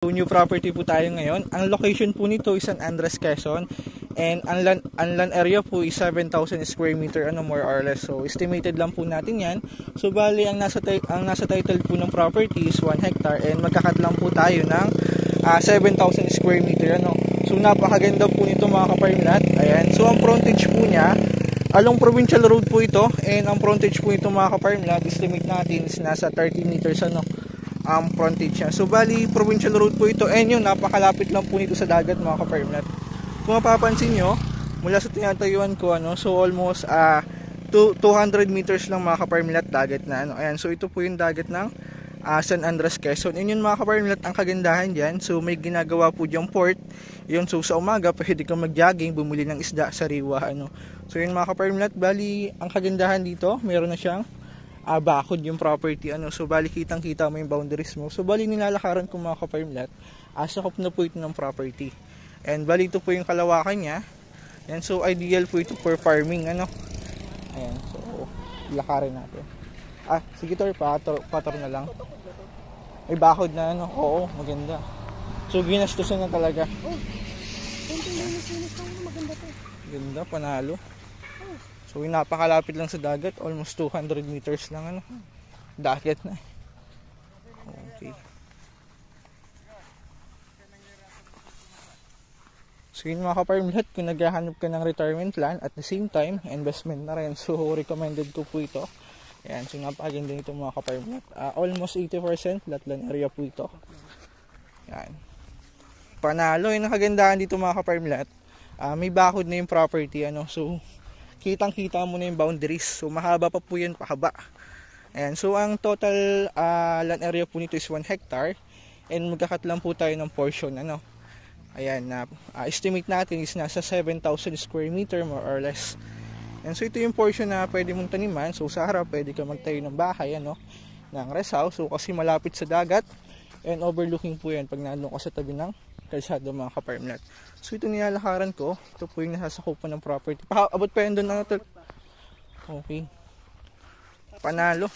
So, new property po tayo ngayon. Ang location po nito is San Andres, Quezon. And ang land area po is 7,000 square meter, more or less. So, estimated lang po natin yan. So, bali, ang nasa title po ng property is 1 hectare. And magkakat lang po tayo ng 7,000 square meter, So, napakaganda po nito mga ka-farmland. Ayan. So, ang frontage po niya, along provincial road po ito. And ang frontage po ito mga ka-farmland, estimate natin is nasa 30 meters, ang frontage niya. So bali provincial road po ito, and yun, napakalapit lang po nito sa dagat mga ka-farmland. Kung mapapansin nyo, mula sa tinatayuan ko, so almost 200 meters lang mga ka-farmland dagat na, ayan. So ito po yung dagat ng San Andres, Quezon. And yun mga ka-farmland, ang kagandahan dyan, so may ginagawa po diyang port yun. So sa umaga pwede kang mag-jogging, bumili ng isda sa riwa, So yun mga ka-farmland, bali ang kagandahan dito, meron na siyang bakod yung property, So bali kitang kita mo yung boundaries mo. So bali nilalakaran ko mga ka-farmland, sakop na po ito ng property. And bali ito po yung kalawakan niya. And so ideal po ito for farming, Ayan, so lakarin natin. Sige Tor, pator na lang. May bakod na, Oo, maganda. So ginastusan na talaga. Maganda to. Ganda, panalo. So napakalapit lang sa dagat, almost 200 meters lang, dagat na. Okay. So yun mga ka-farmland, kung naghahanap ka ng retirement plan at the same time investment na rin, so recommended ko po ito. Ayan, so napakaganda nito mga ka-farmland. Almost 80% flatland area po ito. Ayan. Panalo, yung kagandahan dito mga ka-farmland, may bakod na yung property, So kitang kita mo na yung boundaries. So mahaba pa po yan, pahaba. Ayan, so ang total land area po nito is 1 hectare. And magkakat lang po tayo ng portion, Ayan, estimate natin is nasa 7,000 square meter more or less. And so ito yung portion na pwede mong taniman. So sa harap pwede ka magtayo ng bahay, ng rest house. So kasi malapit sa dagat. And overlooking po yan pag nandun ka sa tabi ng kalsada mga ka-farmland. So ito nilalakaran ko. Ito po yung nasasakupan ng property. Abot pa yun doon na ito. Okay. Panalo.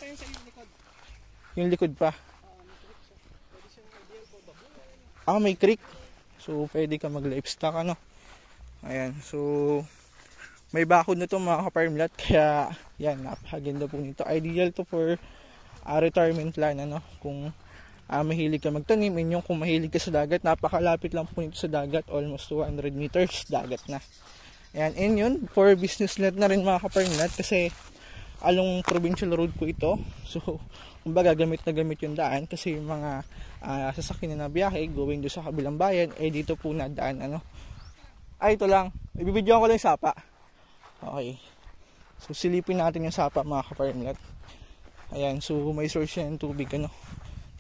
Yung likod pa. May creek. So pwede ka mag-livestock, Ayan. So may bakod na ito mga ka-farmland. Kaya yan, napakaganda po nito. Ideal to for retirement plan, Kung mahilig ka magtanim, yung kung mahilig ka sa dagat, napakalapit lang po nito sa dagat, almost 200 meters dagat na. Ayan, and yun, for business land na rin mga ka-farmland, kasi along provincial road po ito. So, kumbaga gamit na gamit yung daan, kasi yung mga sasakyan na biyahe, going doon sa kabilang bayan, dito po na daan, ito lang, ibibidyoan ko lang yung sapa. Okay, so silipin natin yung sapa mga ka-farmland. Ayan, so may source yan ng tubig,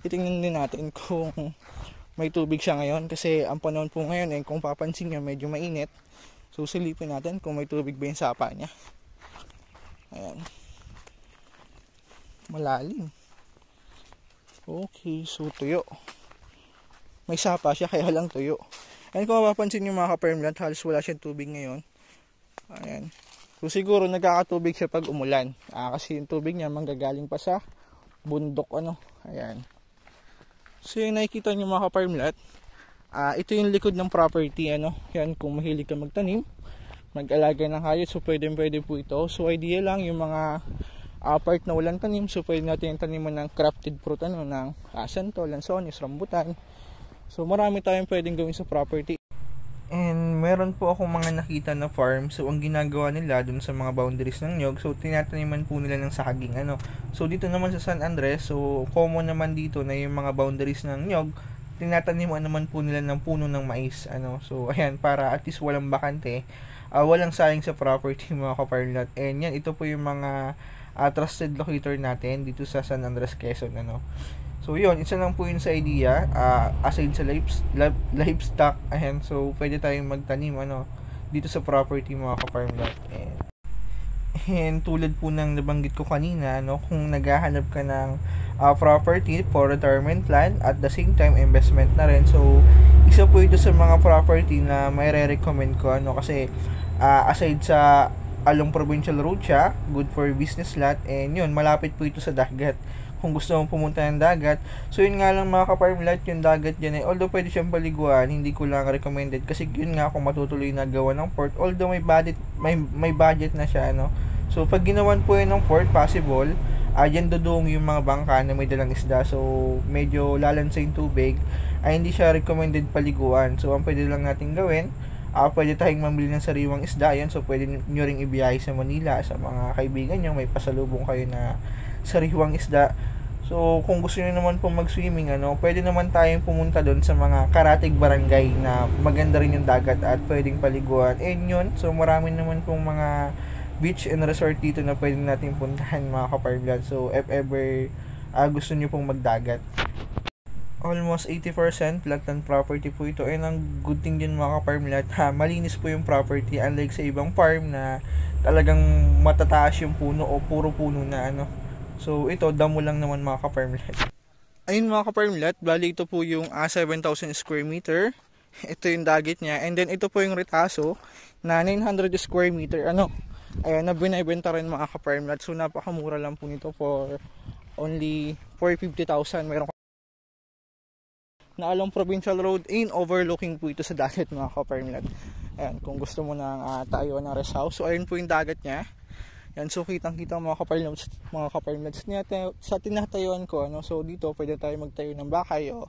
Titingnan din natin kung may tubig siya ngayon, kasi ang panahon po ngayon kung papansin nyo medyo mainit. So silipin natin kung may tubig ba yung sapa niya. Ayan, malalim. Okay, so tuyo. May sapa siya kaya lang tuyo. And kung mapapansin nyo mga ka-farmland, halos wala siyang tubig ngayon. Ayan, so siguro nagkakatubig siya pag umulan, kasi yung tubig niya manggagaling pa sa bundok, Ayan. So yung nakikita nyo mga ka-farmland, ito yung likod ng property, Yan, kung mahilig ka magtanim, mag-alaga ng hayop, so pwede po ito. So idea lang yung mga part na walang tanim, so pwede natin yung taniman ng crafted fruit, ng santol, lansones, rambutan. So marami tayong pwedeng gawin sa property. And meron po akong mga nakita na farm. So ang ginagawa nila dun sa mga boundaries ng nyog, so tinataniman po nila ng saging, So dito naman sa San Andres, so common naman dito na yung mga boundaries ng nyog, tinataniman naman po nila ng puno ng mais, So ayan, para at least walang bakante, walang sayang sa property mga ka-farmland. And yan, ito po yung mga trusted locator natin dito sa San Andres, Quezon, So yun, isa lang po yun sa idea, aside sa livestock, ayan, so pwede tayong magtanim, dito sa property mga ka-farmland. And tulad po ng nabanggit ko kanina, kung naghahanap ka ng property for retirement plan, at the same time investment na rin, so isa po ito sa mga property na may re-recommend ko, kasi aside sa along provincial road siya, good for business lot, and yun, malapit po ito sa dagat. kung gusto mong pumunta ng dagat. So yun nga lang mga ka-farmlat, yung dagat dyan although pwede siyang paliguan, hindi ko lang recommended kasi yun nga kung matutuloy na gawa ng port, although may budget na siya, no. So pag ginawan po yun ng port, possible dyan dudong yung mga bangka na may dalang isda, so medyo lalansa yung tubig, ay hindi siya recommended paliguan. So ang pwede lang natin gawin, pwede tayong mamili ng sariwang isda yan. So pwede nyo ring ibiyahe sa Manila sa mga kaibigan nyo, may pasalubong kayo na sariwang isda. So kung gusto nyo naman pong mag-swimming, pwede naman tayong pumunta doon sa mga karatig barangay na maganda rin yung dagat at pwedeng paliguan. And yun, so marami naman pong mga beach and resort dito na pwede natin puntahan mga ka-farmland. So if ever gusto nyo pong magdagat, almost 80% plantan property po ito. And ang good thing din mga ka-farmland, malinis po yung property, unlike sa ibang farm na talagang matataas yung puno o puro puno na So ito, damo lang naman mga ka-farmland. Ayun mga ka-farmland, bali ito po yung 7,000 square meter. Ito yung dagat niya. And then ito po yung retaso na 900 square meter. Ayan, na binibenta rin mga ka-farmland. So napakamura lang po nito for only 450,000. Meron na along provincial road in overlooking po ito sa dagat mga ka-farmland. Ayan, kung gusto mo ng tayuan ng rest house, so ayun po yung dagat niya. Ayan, so kitang-kita mga ka-farmland sa tinatayuan ko, so dito pwede tayo magtayo ng bahay o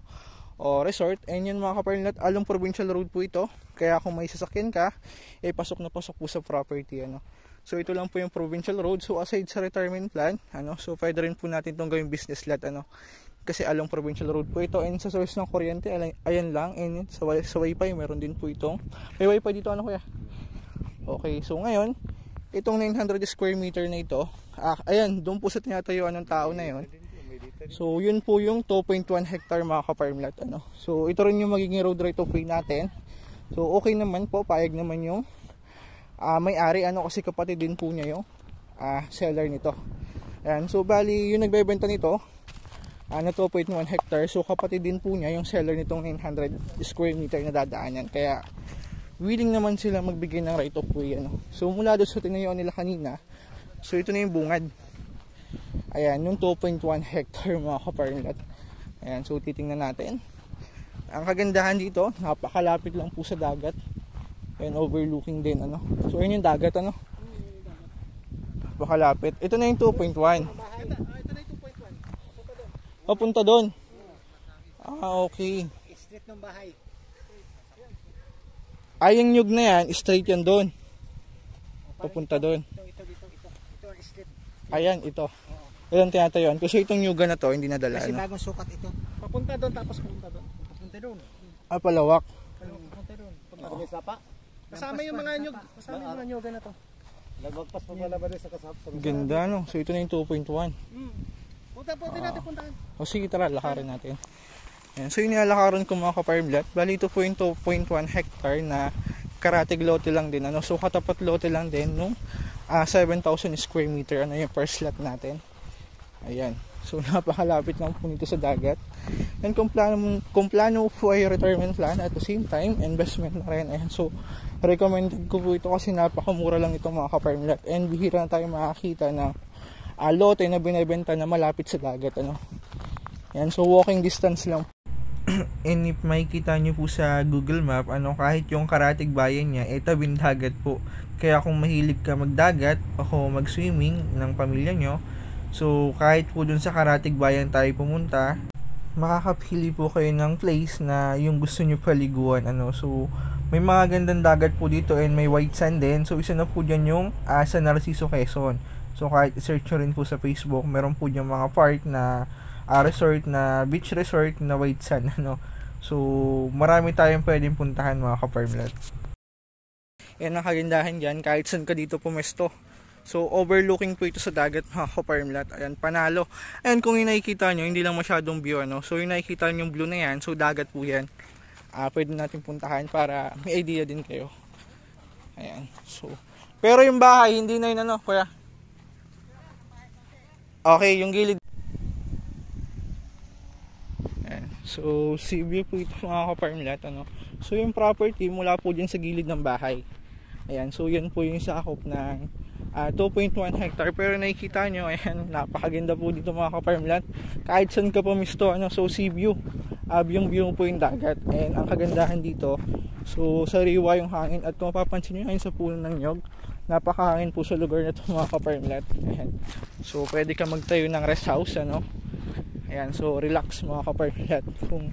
resort. And yun mga ka-farmland, along provincial road po ito, kaya kung may sasakyan ka, pasok na pasok po sa property. So ito lang po yung provincial road. So aside sa retirement plan, so pwede rin po natin itong gawing business lot, kasi along provincial road po ito. And sa source ng kuryente, ayan lang. And sa wifi, meron din po itong may wifi dito, kuya. Okay, so ngayon itong 900 square meter na ito, ayan, doon po sa tinatayuan ng tao na yon. So yun po yung 2.1 hectare mga ka-farmland. So ito rin yung magiging road right of way natin. So okay naman po, payag naman yung may-ari, kasi kapatid din po niya yung seller nito. Ayan, so bali yung nagbebenta nito na 2.1 hectare, so kapatid din po niya yung seller nitong 900 square meter na dadaanan, kaya willing naman sila magbigay ng right of way. So mula doon sa tinayuan nila kanina, so ito na yung bungad. Ayan, yung 2.1 hectare mga ka-farmland. Ayan, so titingnan natin. Ang kagandahan dito, napakalapit lang po sa dagat and overlooking din. So yun yung dagat. Napakalapit. Ito na yung 2.1. Papunta doon. Okay. Street ng bahay. Yung nyug na yan, straight yan doon. Papunta doon. Ito ang street. Ayan, ito. Ayan tinatayuan. Kasi itong nyuga na to, hindi nadala. Kasi bagong sukat ito. Papunta doon, tapos papunta doon. Papunta doon. Palawak. Papunta doon. Papunta doon sa pa. Kasama yung mga nyug. Kasama yung mga nyuga na to. Lagpas pa pala ba rin sa kasap? Ganda, So ito na yung 2.1. Pwede natin puntahan. Sige, tara, lakarin natin. Ayan, so yung nilalakaran ko mga ka-farmland, bali ito po yung 2.1 hectare na karatig lote lang din. So katapat lote lang din nung 7,000 square meter. Yung first lot natin. Ayan. So napakalapit lang po nito sa dagat. And kung plano po ay retirement plan at the same time investment na rin. Ayan. So recommended ko po ito kasi napakamura lang ito mga ka-farmland. And bihira na tayo makakita ng lote na binibenta na malapit sa dagat. Ayan. So walking distance lang. And if makikita nyo po sa Google Map, kahit yung karatig bayan niya, tabing dagat po. Kaya kung mahilig ka magdagat o mag-swimming ng pamilya nyo, so kahit po dun sa karatig bayan tayo pumunta, makakapili po kayo ng place na yung gusto nyo paliguan. So may mga gandang dagat po dito and may white sand din. So isa na po dyan yung sa Narciso, Quezon. So kahit search nyo rin po sa Facebook, meron po dyan mga part na resort na beach resort na white sand. So marami tayong pwedeng puntahan mga ka-farmland. Yan ang kagandahan dyan, kahit saan ka dito pumesto. So overlooking po ito sa dagat mga ka-farmland. Ayan, panalo. Ayan, kung yung nakikita nyo, hindi lang masyadong view. So yung nakikita nyo yung blue na yan, so dagat po yan. Pwede natin puntahan para may idea din kayo. Ayan, so pero yung bahay hindi na yun kuya. Okay, yung gilid. Ayan. So sea view po ito mga ka-farmland. So yung property mula po dyan sa gilid ng bahay. Ayan, so yan po yung sakop ng 2.1 hectare. Pero nakikita nyo, ayan, napakaganda po dito mga ka-farmland. Kahit saan ka pumisto, so sea view, yung view po yung dagat. And ang kagandahan dito, so sariwa yung hangin. At kung mapapansin nyo, ayun sa puno ng nyog, napakahangin po sa lugar na ito mga ka-farmland. Ayan. So pwede ka magtayo ng rest house, ayan, so relax mga ka-farmland. Kung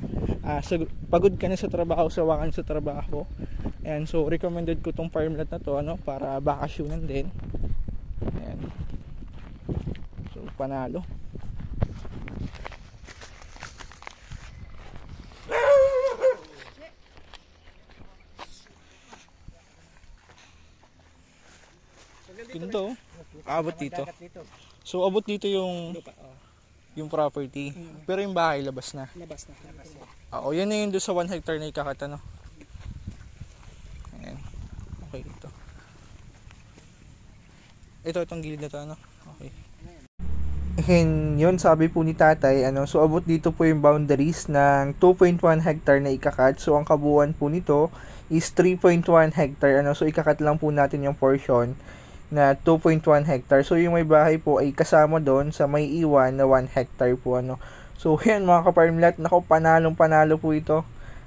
pagod ka na sa trabaho, sawakan sa trabaho, ayan, so recommended ko tong farmland na to, para bakasyonan din. Ayan. So panalo. Ganda, abot dito. So abot dito yung property. Pero yung bahay labas na. Labas na. Oo, yan na yung doon sa 1 hectare na ikakat, Ayan. Okay, ito. Itong gilid na to, Okay. And yun, sabi po ni tatay, so abot dito po yung boundaries ng 2.1 hectare na ikakat. So ang kabuuan po nito is 3.1 hectare, So ikakat lang po natin yung portion na 2.1 hectare. So yung may bahay po ay kasama doon sa may iwan na 1 hectare po, So yan mga ka-farmland, nako, panalo po ito.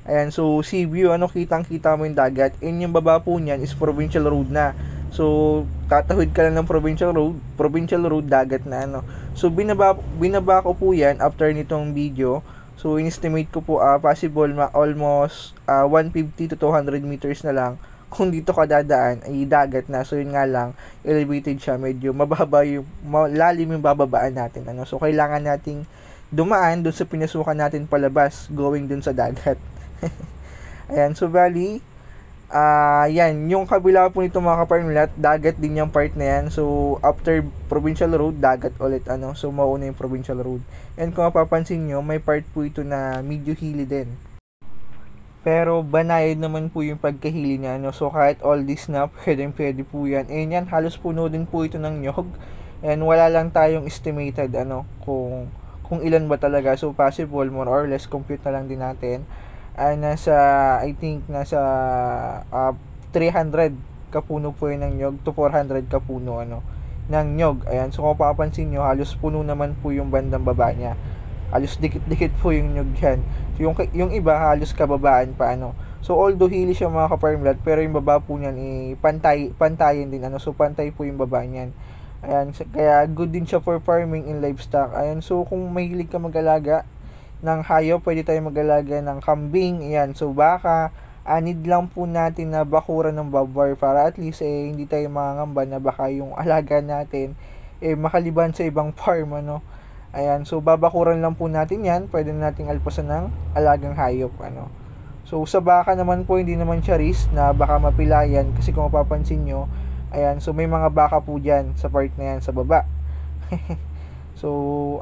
Ayan, so sea view, kitang-kita mo yung dagat. And yung baba po niyan is provincial road na. So tatawid ka lang ng provincial road, dagat na, So binaba ko po yan after nitong video. So in-estimate ko po possible almost 150 to 200 meters na lang. Kung dito ka dadaan ay dagat na. So yun nga lang, elevated siya, medyo mababa malalim yung bababaan natin, So kailangan nating dumaan doon sa pinasukan natin palabas, going doon sa dagat. Ayan, so bali yan, yung kabila po nito mga ka-farmland, dagat din yung part na yan. So after provincial road, dagat ulit, So mauna yung provincial road. And kung mapapansin nyo, may part po ito na medyo hilly din. Pero banayad naman po yung pagkahili niya, So kahit all this na, pwede po yan. And yan, halos puno din po ito ng nyog. And wala lang tayong estimated, kung ilan ba talaga. So possible, more or less, compute na lang din natin. I think nasa 300 kapuno po yun ng nyog to 400 kapuno, ng nyog. Ayan, so kung papansin nyo, halos puno naman po yung bandang baba niya. Halos dikit-dikit po yung nyog dyan. So yung iba halos kababaan pa, So although hilly siya mga ka-farmland, pero yung baba po niyan pantayin din, So pantay po yung baba niyan. Ayan, kaya good din siya for farming and livestock. Ayan, so kung mahilig ka mag-alaga ng hayop, pwede tayo mag-alaga ng kambing. Ayan, so baka need lang po natin na bakuran ng barbed para at least hindi tayo mangangamba na baka yung alaga natin makaliban sa ibang farm, Ayan, so babakuran lang po natin yan. Pwede nating alpasan ng alagang hayop, So sa baka naman po, hindi naman siya risk na baka mapilayan. Kasi kung mapapansin nyo, ayan, so may mga baka po dyan sa part na yan sa baba. So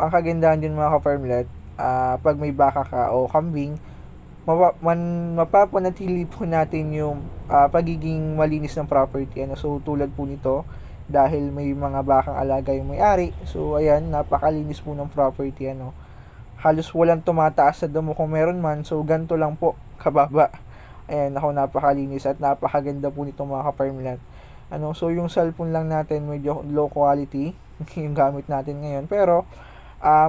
ang kagandahan din mga ka-farmland, pag may baka ka o kambing, mapapanatili po natin yung pagiging malinis ng property, So tulad po nito, dahil may mga bakang alaga yung may-ari, so ayan, napakalinis po ng property, halos walang tumataas sa damo kung meron man. So ganito lang po kababa. Ayan, napakalinis at napakaganda po nitong mga ka-farmland. So yung cellphone lang natin medyo low quality yung gamit natin ngayon, pero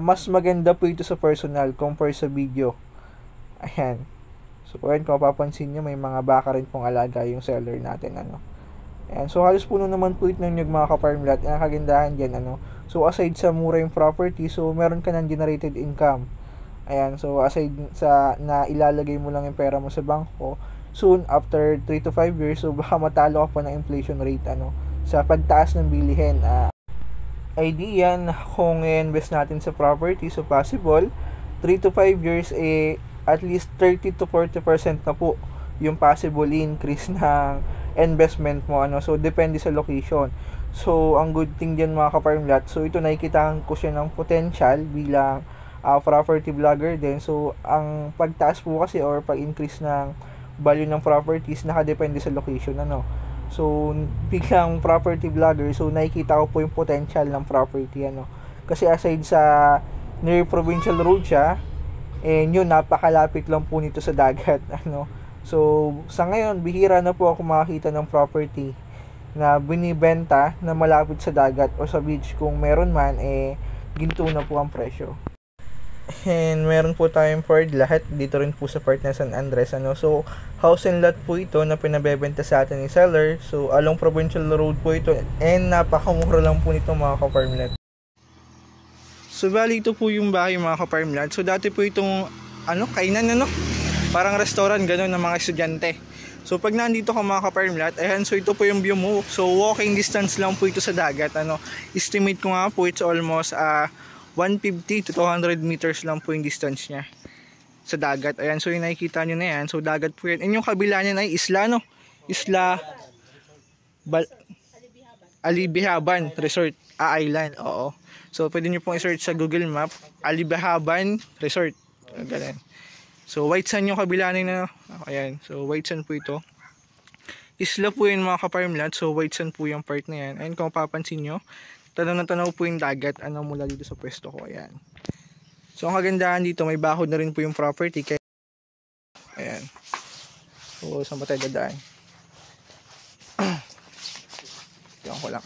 mas maganda po ito sa personal compare sa video. Ayan, so ayan, kung mapapansin nyo, may mga baka rin pong alaga yung seller natin, Ayan, so halos puno naman po ito ng mga ka-farmland. Ang kagandahan dyan, So aside sa mura yung property, so meron ka ng generated income. Ayan, so aside sa na ilalagay mo lang yung pera mo sa bangko, soon after 3 to 5 years, so baka matalo ka pa ng inflation rate, sa pagtaas ng bilihin. Idea na kung i-invest natin sa property, so possible 3 to 5 years at least 30 to 40% na po yung possible increase ng investment mo, So depende sa location. So ang good thing diyan mga ka-farmland, so ito nakikitahan ko siya ng potential bilang property vlogger din. So ang pagtaas po kasi or pag-increase ng value ng properties nakadepende sa location, So bilang property vlogger, so nakikita ko po yung potential ng property, Kasi aside sa near provincial road siya, and yun, napakalapit lang po nito sa dagat, So sa ngayon, bihira na po ako makakita ng property na binibenta na malapit sa dagat o sa beach. Kung meron man, ginto na po ang presyo. And meron po tayong Ford lahat dito rin po sa part ng San Andres. So house and lot po ito na pinabebenta sa atin ni seller. So along Provincial Road po ito, and napakamura lang po nito mga ka-farmland. So bali ito po yung bahay mga ka-farmland. So dati po itong kainan parang restaurant gano'n ng mga estudyante. So pag nandito ka mga ka-farmland, ayan, so ito po yung view mo. So walking distance lang po ito sa dagat. Estimate ko nga po it's almost 150 to 200 meters lang po yung distance niya sa dagat. Ayan, so yung nakikita nyo na yan, so dagat po yan. And yung kabila niya na isla, Isla Alibihaban Resort, Island, oo. So pwede nyo pong i-search sa Google Map, Alibihaban Resort, ganun. So white sand yung kabila niya na, ayan, so white sand po ito. Isla po yun mga ka-farmland, so white sand po yung part na yan. Ayan, kung mapapansin nyo, tanaw na tanaw po yung dagat mula dito sa pwesto ko. Ayan. So ang kagandahan dito, may bakod na rin po yung property. Kaya, ayan. So saan ba tayo dadaan? Yan ko lang.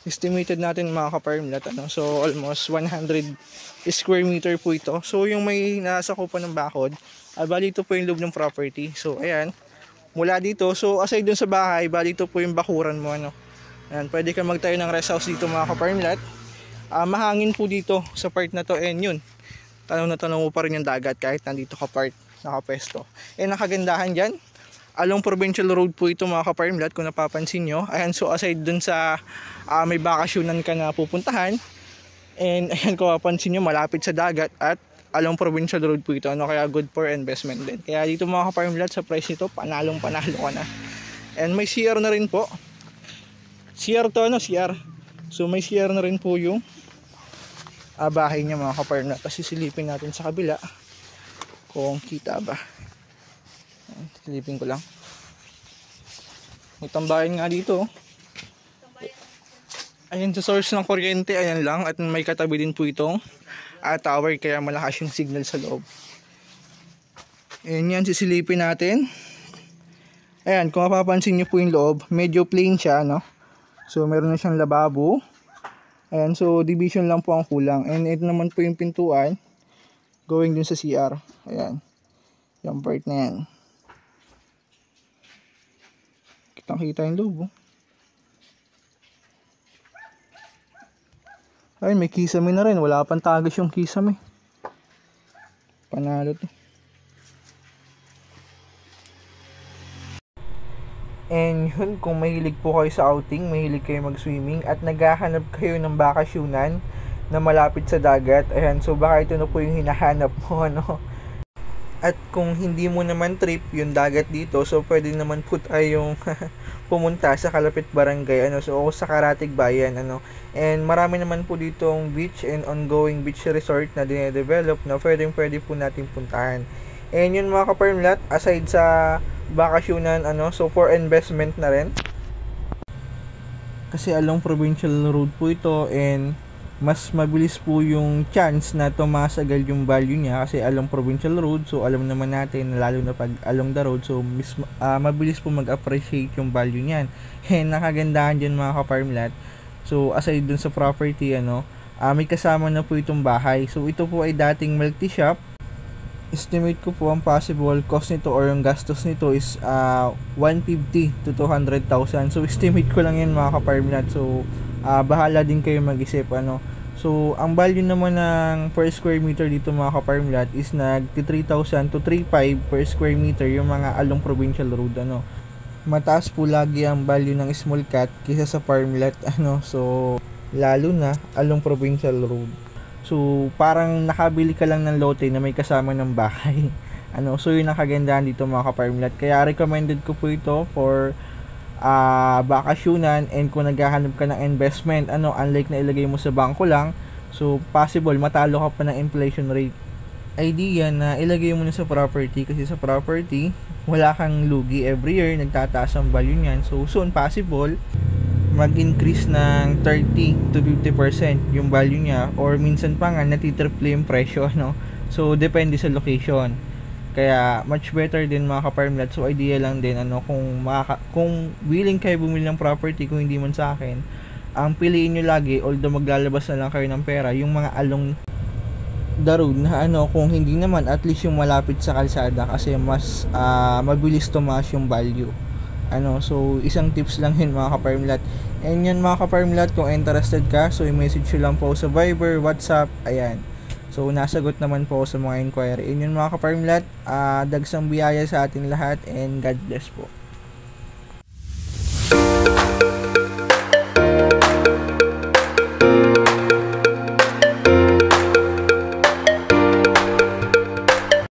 Estimated natin mga ka-farmland, so almost 100 square meter po ito. So yung may nasakupan ng bakod, bali ito po yung loob ng property. So ayan, mula dito, so aside dun sa bahay, bali ito po yung bakuran mo. Ayan, pwede ka magtayo ng rest house dito mga ka-farmland. Mahangin po dito sa part na to, and yun, tanaw na tanaw mo pa rin yung dagat kahit nandito ka part nakapesto. And nakagandahan dyan, along Provincial Road po ito mga ka-farmland, kung napapansin nyo. Ayan, so aside dun sa may bakasyonan ka na pupuntahan, and ayan, kung mapapansin nyo, malapit sa dagat at along Provincial Road po ito, kaya good for investment din. Kaya dito mga ka-farmland, sa price nito, panalo ka na. And may CR na rin po. CR to, CR. So may CR na rin po yung bahay niya mga ka-farmland. Kasi silipin natin sa kabila kung kita ba. Silipin ko lang. May tambayan nga dito. Ayan, sa source ng kuryente, ayan lang. At may katabi din po itong tower, kaya malakas yung signal sa loob. Ayan yan, sisilipin natin. Ayan, kung mapapansin nyo po yung loob, medyo plain siya, So meron na siyang lababo. Ayan, so division lang po ang kulang. And ito naman po yung pintuan going dun sa CR. Ayan, yung part na yan. Kitang kita yung loob. Ay, may kisame na rin. Wala pang tagos yung kisame. Panalo to. And yun, kung mahilig po kayo sa outing, mahilig kayo mag-swimming, at naghahanap kayo ng bakasyonan na malapit sa dagat, ayan, so baka ito na po yung hinahanap mo, At kung hindi mo naman trip yung dagat dito, so pwede naman po tayong pumunta sa Kalapit Barangay, so sa Karatig Bayan, And marami naman po ditong beach and ongoing beach resort na dinedevelop na pwede po natin puntahan. And yun mga ka-farmland, aside sa bakasyonan, so for investment na rin. Kasi along Provincial Road po ito, and mas mabilis po yung chance na tumasagal yung value niya kasi along Provincial Road. So alam naman natin, lalo na pag along the road, so mabilis po mag-appreciate yung value niyan. And nakagandahan dyan mga ka-farmland, so aside dun sa property, may kasama na po itong bahay. So ito po ay dating milk tea shop. Estimate ko po ang possible cost nito or yung gastos nito is 150 to 200,000. So estimate ko lang yan mga ka-farmland. So bahala din kayo mag-isip, So ang value naman ng per square meter dito mga ka-farmland is nagti 3,000 to 3,500 per square meter yung mga along Provincial Road, Mataas po lagi ang value ng small cat kaysa sa farmland, So lalo na along Provincial Road. So parang nakabili ka lang ng lote na may kasama ng bahay. So yun ang kagandahan dito mga ka-farmland. Kaya recommended ko po ito for bakasyonan, and kung naghahanap ka ng investment, unlike na ilagay mo sa bangko lang, so possible matalo ka pa ng inflation rate. Idea na ilagay mo na sa property, kasi sa property wala kang lugi, every year nagtataas ang value niyan. So soon possible mag-increase ng 30 to 50% yung value niya, or minsan pa nga natitriple yung presyo, So depende sa location. Kaya much better din mga ka-farmlat. So idea lang din kung willing kayo bumili ng property, kung hindi man sa akin, ang piliin nyo lagi, although maglalabas na lang kayo ng pera, yung mga along the road na kung hindi naman at least yung malapit sa kalsada, kasi mas mabilis tumaas yung value. So isang tips lang yun mga ka-farmlat. And yun mga ka-farmlat, kung interested ka, so i-message nyo lang po sa Viber, WhatsApp, ayan. So nasagot naman po sa mga inquiry. And yun mga ka-farmlat, dagsang biyaya sa ating lahat, and God bless po.